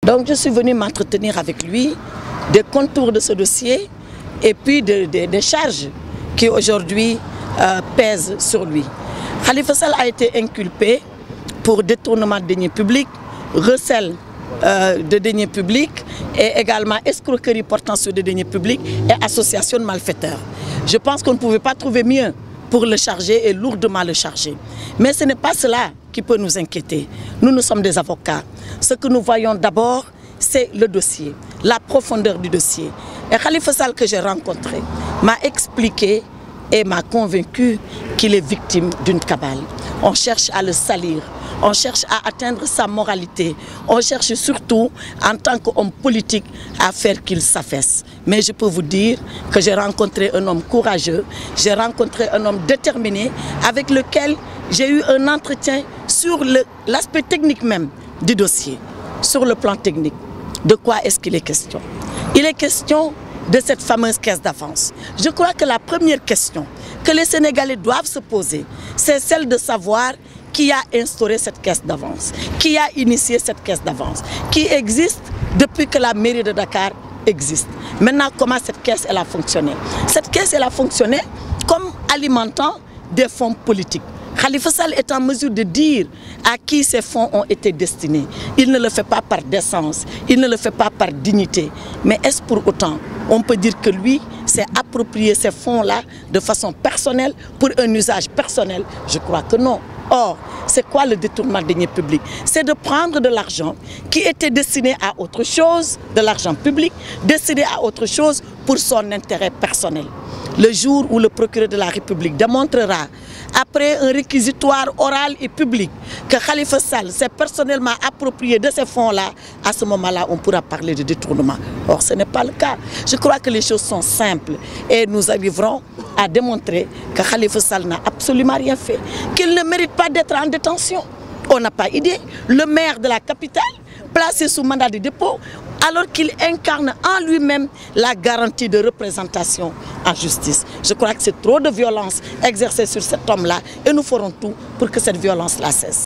Donc je suis venue m'entretenir avec lui des contours de ce dossier et puis des charges qui aujourd'hui pèsent sur lui. Khalifa Sall a été inculpé pour détournement de deniers publics, recel de deniers publics et également escroquerie portant sur des deniers publics et association de malfaiteurs. Je pense qu'on ne pouvait pas trouver mieux pour le charger et lourdement le charger. Mais ce n'est pas cela qui peut nous inquiéter. Nous sommes des avocats. Ce que nous voyons d'abord, c'est le dossier, la profondeur du dossier. Et Khalifa Sall que j'ai rencontré m'a expliqué et m'a convaincu qu'il est victime d'une cabale. On cherche à le salir, on cherche à atteindre sa moralité, on cherche surtout en tant qu'homme politique à faire qu'il s'affaisse. Mais je peux vous dire que j'ai rencontré un homme courageux, j'ai rencontré un homme déterminé avec lequel j'ai eu un entretien sur l'aspect technique même du dossier, sur le plan technique. De quoi est-ce qu'il est question? Il est question de cette fameuse caisse d'avance. Je crois que la première question que les Sénégalais doivent se poser, c'est celle de savoir qui a instauré cette caisse d'avance, qui a initié cette caisse d'avance, qui existe depuis que la mairie de Dakar existe. Maintenant, comment cette caisse elle a fonctionné? Cette caisse elle a fonctionné comme alimentant des fonds politiques. Khalifa Sall est en mesure de dire à qui ces fonds ont été destinés. Il ne le fait pas par décence, il ne le fait pas par dignité. Mais est-ce pour autant, on peut dire que lui s'est approprié ces fonds-là de façon personnelle, pour un usage personnel? Je crois que non. Or, c'est quoi le détournement de deniers publics? C'est de prendre de l'argent qui était destiné à autre chose, de l'argent public, destiné à autre chose pour son intérêt personnel. Le jour où le procureur de la République démontrera, après un réquisitoire oral et public, que Khalifa Sall s'est personnellement approprié de ces fonds-là, à ce moment-là, on pourra parler de détournement. Or, ce n'est pas le cas. Je crois que les choses sont simples et nous arriverons à démontrer que Khalifa Sall n'a absolument rien fait, qu'il ne mérite pas d'être en détention. On n'a pas idée. Le maire de la capitale, placé sous mandat de dépôt, alors qu'il incarne en lui-même la garantie de représentation en justice. Je crois que c'est trop de violence exercée sur cet homme-là et nous ferons tout pour que cette violence-là cesse.